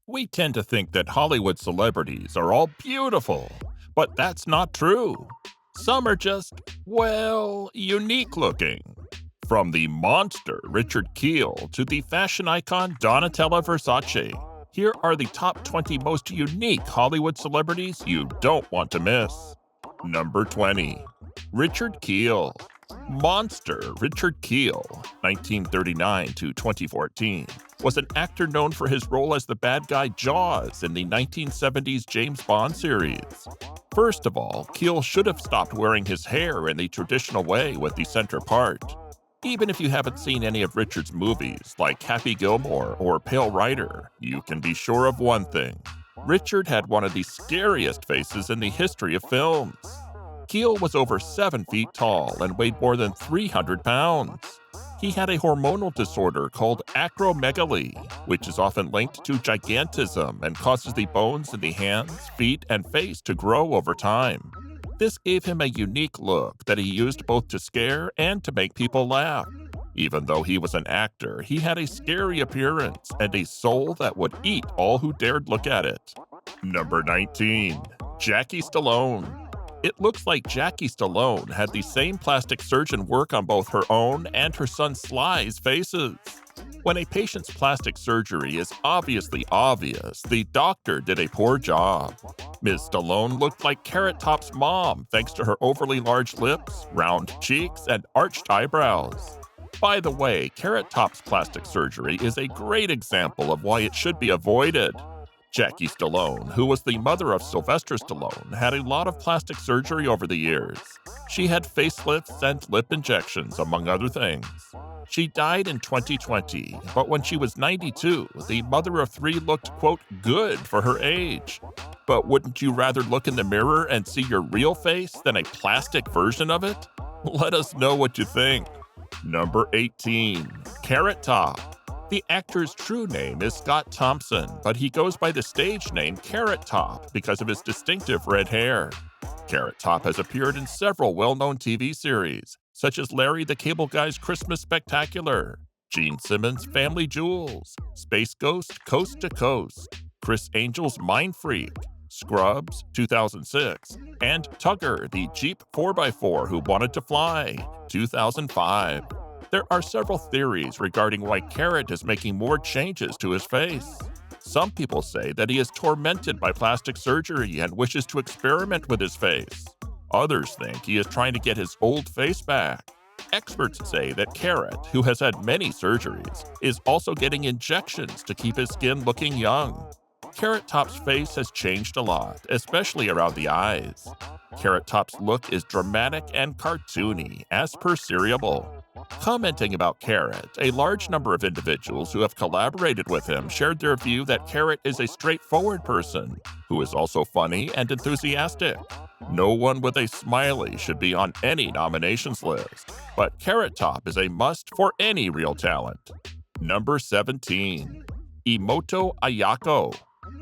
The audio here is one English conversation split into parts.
We tend to think that Hollywood celebrities are all beautiful, but that's not true. Some are just, well, unique looking. From the monster Richard Kiel to the fashion icon Donatella Versace, here are the top 20 most unique Hollywood celebrities you don't want to miss. Number 20. Richard Kiel. Monster Richard Kiel, 1939 to 2014, was an actor known for his role as the bad guy Jaws in the 1970s James Bond series. First of all, Kiel should have stopped wearing his hair in the traditional way with the center part. Even if you haven't seen any of Richard's movies, like Happy Gilmore or Pale Rider, you can be sure of one thing. Richard had one of the scariest faces in the history of films. Kiel was over 7 feet tall and weighed more than 300 pounds. He had a hormonal disorder called acromegaly, which is often linked to gigantism and causes the bones in the hands, feet, and face to grow over time. This gave him a unique look that he used both to scare and to make people laugh. Even though he was an actor, he had a scary appearance and a soul that would eat all who dared look at it. Number 19. Jackie Stallone. It looks like Jackie Stallone had the same plastic surgeon work on both her own and her son Sly's faces. When a patient's plastic surgery is obviously obvious, the doctor did a poor job. Ms. Stallone looked like Carrot Top's mom thanks to her overly large lips, round cheeks, and arched eyebrows. By the way, Carrot Top's plastic surgery is a great example of why it should be avoided. Jackie Stallone, who was the mother of Sylvester Stallone, had a lot of plastic surgery over the years. She had facelifts and lip injections, among other things. She died in 2020, but when she was 92, the mother of 3 looked, quote, good for her age. But wouldn't you rather look in the mirror and see your real face than a plastic version of it? Let us know what you think. Number 18. Carrot Top. The actor's true name is Scott Thompson, but he goes by the stage name Carrot Top because of his distinctive red hair. Carrot Top has appeared in several well-known TV series, such as Larry the Cable Guy's Christmas Spectacular, Gene Simmons' Family Jewels, Space Ghost Coast to Coast, Chris Angel's Mind Freak, Scrubs 2006, and Tugger, the Jeep 4x4 who wanted to fly 2005. There are several theories regarding why Carrot is making more changes to his face. Some people say that he is tormented by plastic surgery and wishes to experiment with his face. Others think he is trying to get his old face back. Experts say that Carrot, who has had many surgeries, is also getting injections to keep his skin looking young. Carrot Top's face has changed a lot, especially around the eyes. Carrot Top's look is dramatic and cartoony, as per Seriable. Commenting about Carrot, a large number of individuals who have collaborated with him shared their view that Carrot is a straightforward person, who is also funny and enthusiastic. No one with a smiley should be on any nominations list, but Carrot Top is a must for any real talent. Number 17. Imoto Ayako.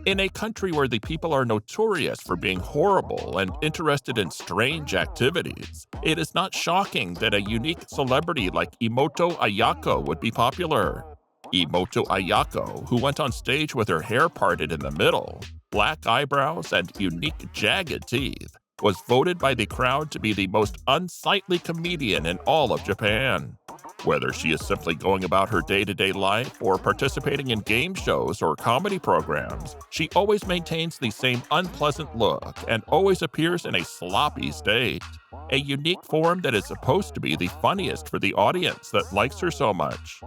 In a country where the people are notorious for being horrible and interested in strange activities, it is not shocking that a unique celebrity like Imoto Ayako would be popular. Imoto Ayako, who went on stage with her hair parted in the middle, black eyebrows, and unique jagged teeth, was voted by the crowd to be the most unsightly comedian in all of Japan. Whether she is simply going about her day-to-day life or participating in game shows or comedy programs, she always maintains the same unpleasant look and always appears in a sloppy state, a unique form that is supposed to be the funniest for the audience that likes her so much.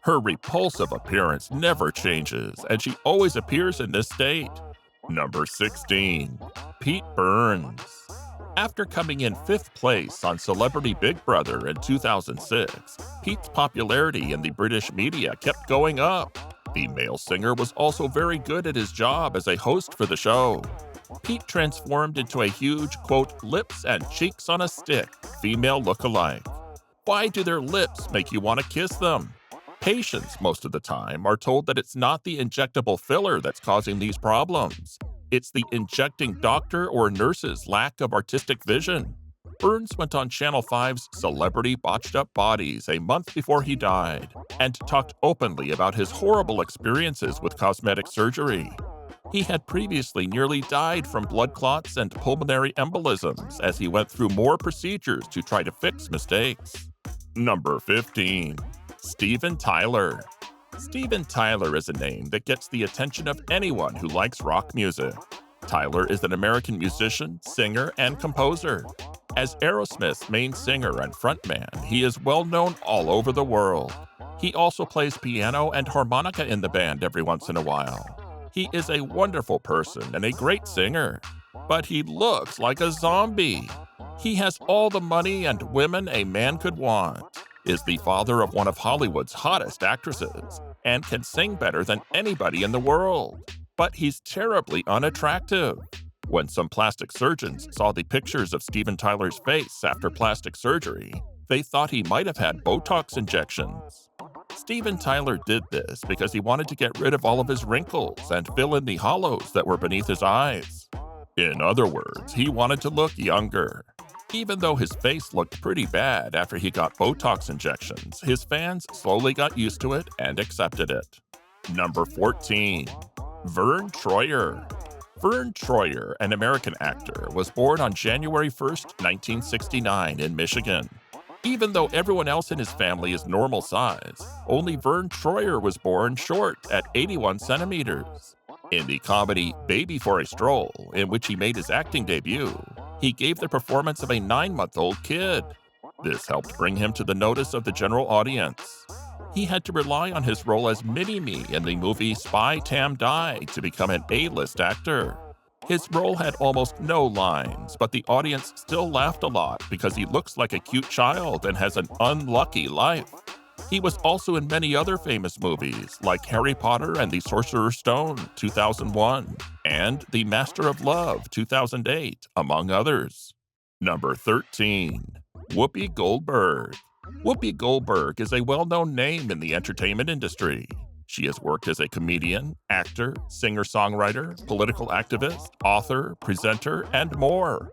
Her repulsive appearance never changes, and she always appears in this state. Number 16. Pete Burns. After coming in 5th place on Celebrity Big Brother in 2006, Pete's popularity in the British media kept going up. The male singer was also very good at his job as a host for the show. Pete transformed into a huge, quote, lips and cheeks on a stick female look-alike. Why do their lips make you want to kiss them? Patients, most of the time, are told that it's not the injectable filler that's causing these problems. It's the injecting doctor or nurse's lack of artistic vision. Burns went on Channel 5's Celebrity Botched Up Bodies a month before he died and talked openly about his horrible experiences with cosmetic surgery. He had previously nearly died from blood clots and pulmonary embolisms as he went through more procedures to try to fix mistakes. Number 15. Steven Tyler. Steven Tyler is a name that gets the attention of anyone who likes rock music. Tyler is an American musician, singer, and composer. As Aerosmith's main singer and frontman, he is well known all over the world. He also plays piano and harmonica in the band every once in a while. He is a wonderful person and a great singer, but he looks like a zombie. He has all the money and women a man could want, is the father of one of Hollywood's hottest actresses, and can sing better than anybody in the world. But he's terribly unattractive. When some plastic surgeons saw the pictures of Steven Tyler's face after plastic surgery, they thought he might have had Botox injections. Steven Tyler did this because he wanted to get rid of all of his wrinkles and fill in the hollows that were beneath his eyes. In other words, he wanted to look younger. Even though his face looked pretty bad after he got Botox injections, his fans slowly got used to it and accepted it. Number 14. Vern Troyer. Vern Troyer, an American actor, was born on January 1st, 1969 in Michigan. Even though everyone else in his family is normal size, only Vern Troyer was born short at 81 centimeters. In the comedy Baby for a Stroll, in which he made his acting debut, he gave the performance of a 9-month-old kid. This helped bring him to the notice of the general audience. He had to rely on his role as Mini-Me in the movie Spy Tam Die to become an A-list actor. His role had almost no lines, but the audience still laughed a lot because he looks like a cute child and has an unlucky life. He was also in many other famous movies, like Harry Potter and the Sorcerer's Stone, 2001, and The Master of Love, 2008, among others. Number 13. Whoopi Goldberg. Whoopi Goldberg is a well-known name in the entertainment industry. She has worked as a comedian, actor, singer-songwriter, political activist, author, presenter, and more.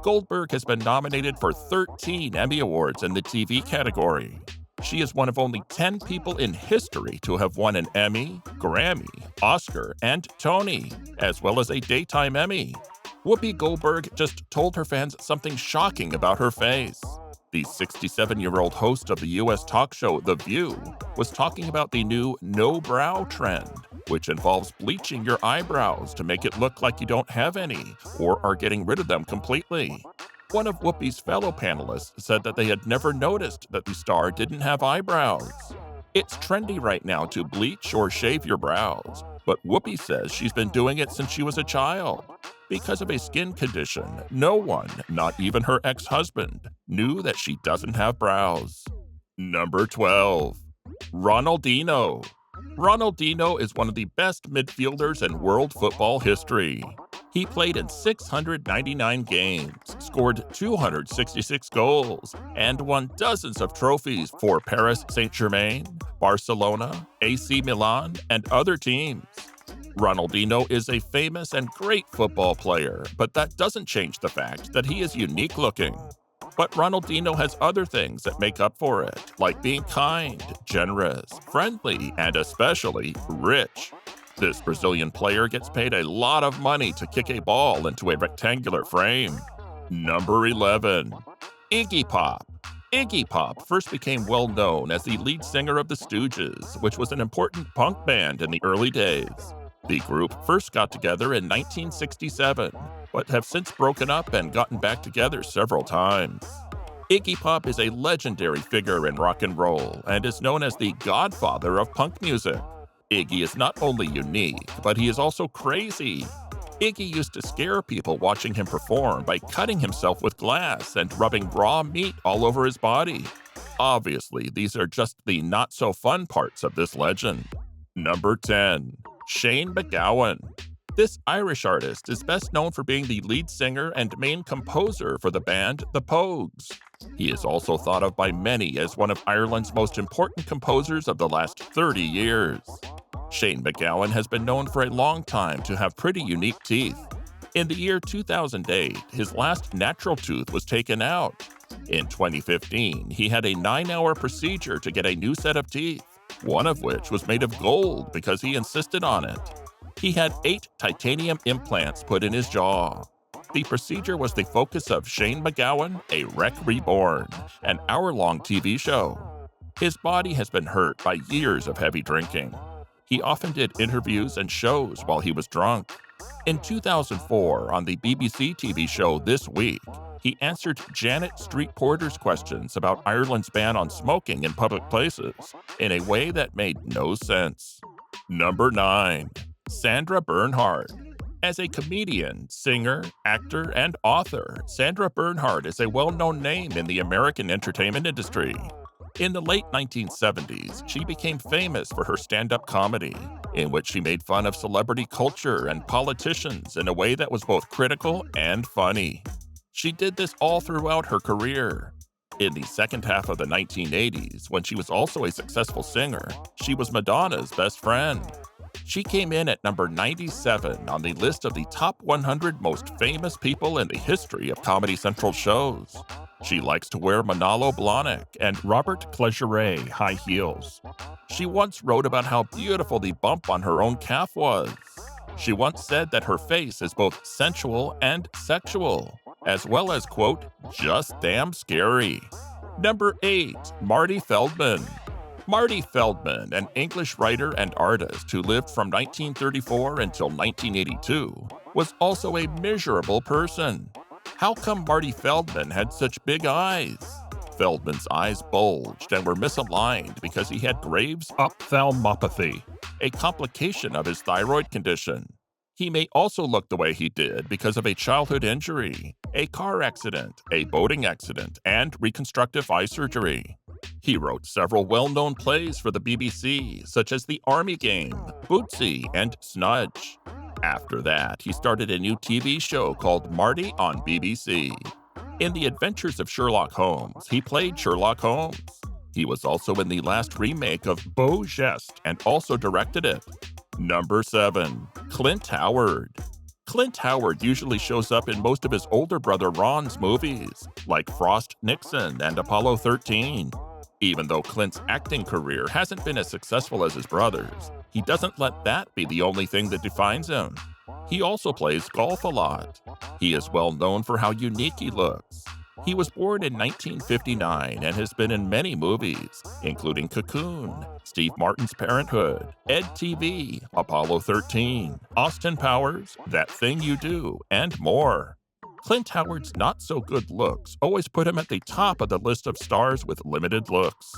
Goldberg has been nominated for 13 Emmy Awards in the TV category. She is one of only 10 people in history to have won an Emmy, Grammy, Oscar, and Tony, as well as a Daytime Emmy. Whoopi Goldberg just told her fans something shocking about her face. The 67-year-old host of the U.S. talk show The View was talking about the new no-brow trend, which involves bleaching your eyebrows to make it look like you don't have any or are getting rid of them completely. One of Whoopi's fellow panelists said that they had never noticed that the star didn't have eyebrows. It's trendy right now to bleach or shave your brows, but Whoopi says she's been doing it since she was a child. Because of a skin condition, no one, not even her ex-husband, knew that she doesn't have brows. Number 12. Ronaldinho. Ronaldinho is one of the best midfielders in world football history. He played in 699 games, scored 266 goals, and won dozens of trophies for Paris Saint-Germain, Barcelona, AC Milan, and other teams. Ronaldinho is a famous and great football player, but that doesn't change the fact that he is unique looking. But Ronaldinho has other things that make up for it, like being kind, generous, friendly, and especially rich. This Brazilian player gets paid a lot of money to kick a ball into a rectangular frame. Number 11. Iggy Pop. Iggy Pop first became well known as the lead singer of the Stooges, which was an important punk band in the early days. The group first got together in 1967, but have since broken up and gotten back together several times. Iggy Pop is a legendary figure in rock and roll and is known as the godfather of punk music. Iggy is not only unique, but he is also crazy. Iggy used to scare people watching him perform by cutting himself with glass and rubbing raw meat all over his body. Obviously, these are just the not-so-fun parts of this legend. Number 10. Shane MacGowan. This Irish artist is best known for being the lead singer and main composer for the band The Pogues. He is also thought of by many as one of Ireland's most important composers of the last 30 years. Shane MacGowan has been known for a long time to have pretty unique teeth. In the year 2008, his last natural tooth was taken out. In 2015, he had a 9-hour procedure to get a new set of teeth, one of which was made of gold because he insisted on it. He had 8 titanium implants put in his jaw. The procedure was the focus of Shane McGowan, A Wreck Reborn, an hour-long TV show. His body has been hurt by years of heavy drinking. He often did interviews and shows while he was drunk. In 2004, on the BBC TV show This Week, he answered Janet Street Porter's questions about Ireland's ban on smoking in public places in a way that made no sense. Number 9. Sandra Bernhard. As a comedian, singer, actor, and author, Sandra Bernhard is a well-known name in the American entertainment industry. In the late 1970s, she became famous for her stand-up comedy, in which she made fun of celebrity culture and politicians in a way that was both critical and funny. She did this all throughout her career. In the second half of the 1980s, when she was also a successful singer, she was Madonna's best friend. She came in at number 97 on the list of the top 100 most famous people in the history of Comedy Central shows. She likes to wear Manolo Blahnik and Robert Clegeray high heels. She once wrote about how beautiful the bump on her own calf was. She once said that her face is both sensual and sexual, as well as, quote, just damn scary. Number 8. Marty Feldman. Marty Feldman, an English writer and artist who lived from 1934 until 1982, was also a miserable person. How come Marty Feldman had such big eyes? Feldman's eyes bulged and were misaligned because he had Graves' ophthalmopathy, a complication of his thyroid condition. He may also look the way he did because of a childhood injury, a car accident, a boating accident, and reconstructive eye surgery. He wrote several well-known plays for the BBC, such as The Army Game, Bootsy, and Snudge. After that, he started a new TV show called Marty on BBC. In The Adventures of Sherlock Holmes, he played Sherlock Holmes. He was also in the last remake of Beau Geste and also directed it. Number 7. Clint Howard. Clint Howard usually shows up in most of his older brother Ron's movies, like Frost Nixon and Apollo 13. Even though Clint's acting career hasn't been as successful as his brother's, he doesn't let that be the only thing that defines him. He also plays golf a lot. He is well known for how unique he looks. He was born in 1959 and has been in many movies, including Cocoon, Steve Martin's Parenthood, Ed TV, Apollo 13, Austin Powers, That Thing You Do, and more. Clint Howard's not-so-good looks always put him at the top of the list of stars with limited looks.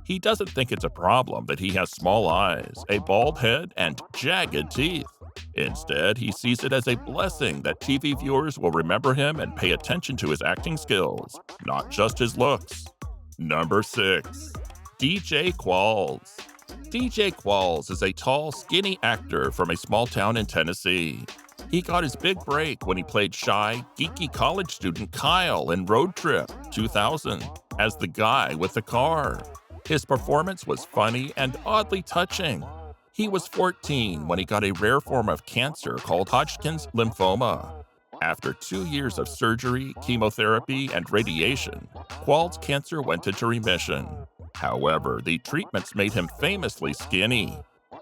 He doesn't think it's a problem that he has small eyes, a bald head, and jagged teeth. Instead, he sees it as a blessing that TV viewers will remember him and pay attention to his acting skills, not just his looks. Number 6. DJ Qualls. DJ Qualls is a tall, skinny actor from a small town in Tennessee. He got his big break when he played shy, geeky college student Kyle in Road Trip 2000 as the guy with the car. His performance was funny and oddly touching. He was 14 when he got a rare form of cancer called Hodgkin's lymphoma. After 2 years of surgery, chemotherapy, and radiation, Qualls' cancer went into remission. However, the treatments made him famously skinny.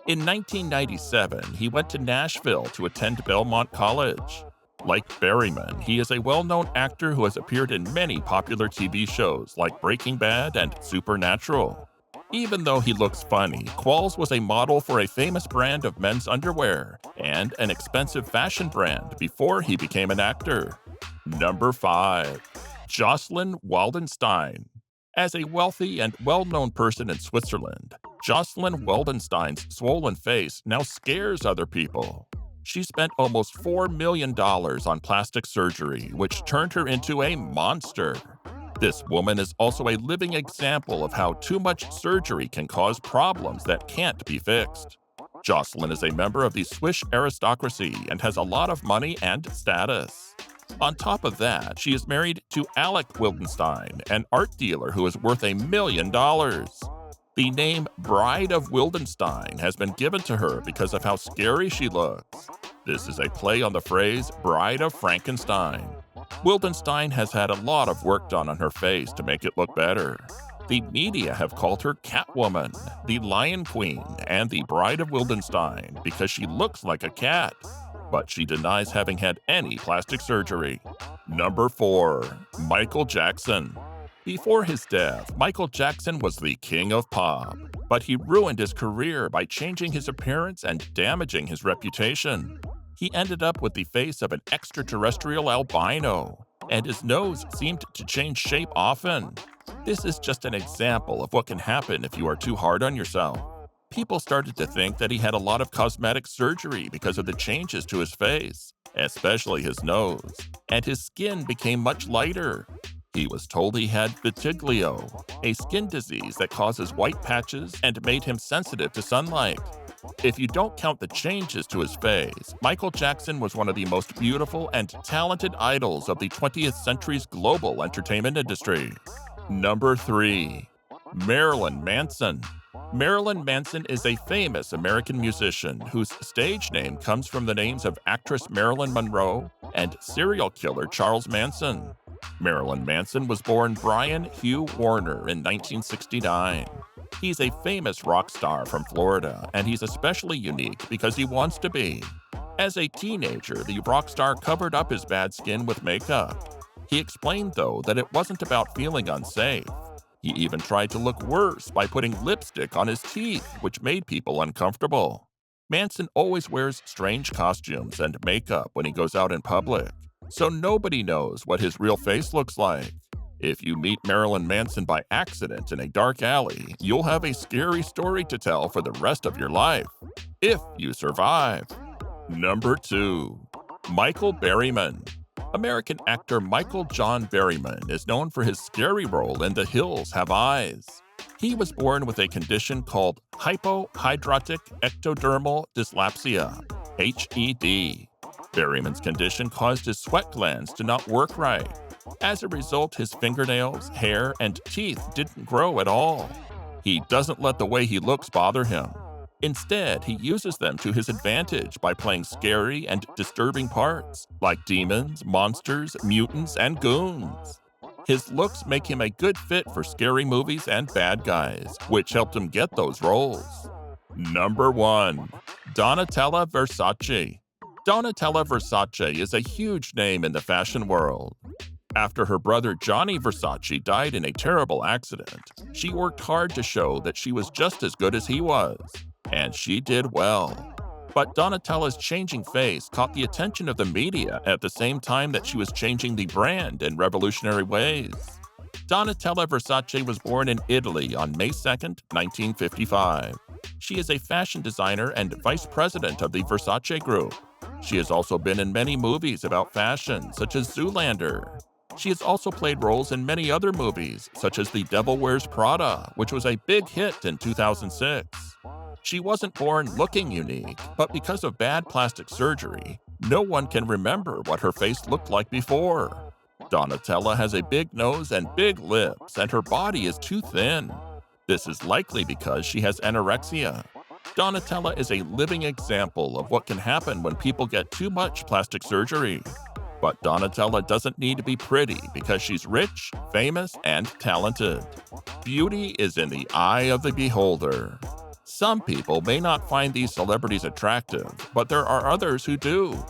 In 1997, he went to Nashville to attend Belmont College. Like Berryman, he is a well-known actor who has appeared in many popular TV shows like Breaking Bad and Supernatural. Even though he looks funny, Qualls was a model for a famous brand of men's underwear and an expensive fashion brand before he became an actor. Number 5. Jocelyn Waldenstein. As a wealthy and well-known person in Switzerland, Jocelyn Waldenstein's swollen face now scares other people. She spent almost $4 million on plastic surgery, which turned her into a monster. This woman is also a living example of how too much surgery can cause problems that can't be fixed. Jocelyn is a member of the Swiss aristocracy and has a lot of money and status. On top of that, she is married to Alec Wildenstein, an art dealer who is worth $1 million. The name Bride of Wildenstein has been given to her because of how scary she looks. This is a play on the phrase Bride of Frankenstein. Wildenstein has had a lot of work done on her face to make it look better. The media have called her Catwoman, the Lion Queen, and the Bride of Wildenstein because she looks like a cat, but she denies having had any plastic surgery. Number 4. Michael Jackson. Before his death, Michael Jackson was the king of pop, but he ruined his career by changing his appearance and damaging his reputation. He ended up with the face of an extraterrestrial albino, and his nose seemed to change shape often. This is just an example of what can happen if you are too hard on yourself. People started to think that he had a lot of cosmetic surgery because of the changes to his face, especially his nose, and his skin became much lighter. He was told he had vitiglio, a skin disease that causes white patches and made him sensitive to sunlight. If you don't count the changes to his face, Michael Jackson was one of the most beautiful and talented idols of the 20th century's global entertainment industry. Number 3. Marilyn Manson. Marilyn Manson is a famous American musician whose stage name comes from the names of actress Marilyn Monroe and serial killer Charles Manson. Marilyn Manson was born Brian Hugh Warner in 1969. He's a famous rock star from Florida, and he's especially unique because he wants to be. As a teenager, the rock star covered up his bad skin with makeup. He explained, though, that it wasn't about feeling unsafe. He even tried to look worse by putting lipstick on his teeth, which made people uncomfortable. Manson always wears strange costumes and makeup when he goes out in public, so nobody knows what his real face looks like. If you meet Marilyn Manson by accident in a dark alley, you'll have a scary story to tell for the rest of your life, if you survive. Number 2. Michael Berryman. American actor Michael John Berryman is known for his scary role in The Hills Have Eyes. He was born with a condition called hypohidrotic ectodermal dysplasia, HED. Berryman's condition caused his sweat glands to not work right. As a result, his fingernails, hair, and teeth didn't grow at all. He doesn't let the way he looks bother him. Instead, he uses them to his advantage by playing scary and disturbing parts, like demons, monsters, mutants, and goons. His looks make him a good fit for scary movies and bad guys, which helped him get those roles. Number 1. Donatella Versace. Donatella Versace is a huge name in the fashion world. After her brother Johnny Versace died in a terrible accident, she worked hard to show that she was just as good as he was, and she did well. But Donatella's changing face caught the attention of the media at the same time that she was changing the brand in revolutionary ways. Donatella Versace was born in Italy on May 2, 1955. She is a fashion designer and vice president of the Versace Group. She has also been in many movies about fashion, such as Zoolander. She has also played roles in many other movies, such as The Devil Wears Prada, which was a big hit in 2006. She wasn't born looking unique, but because of bad plastic surgery, no one can remember what her face looked like before. Donatella has a big nose and big lips, and her body is too thin. This is likely because she has anorexia. Donatella is a living example of what can happen when people get too much plastic surgery. But Donatella doesn't need to be pretty because she's rich, famous, and talented. Beauty is in the eye of the beholder. Some people may not find these celebrities attractive, but there are others who do.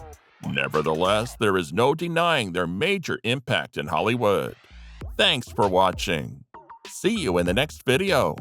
Nevertheless, there is no denying their major impact in Hollywood. Thanks for watching. See you in the next video.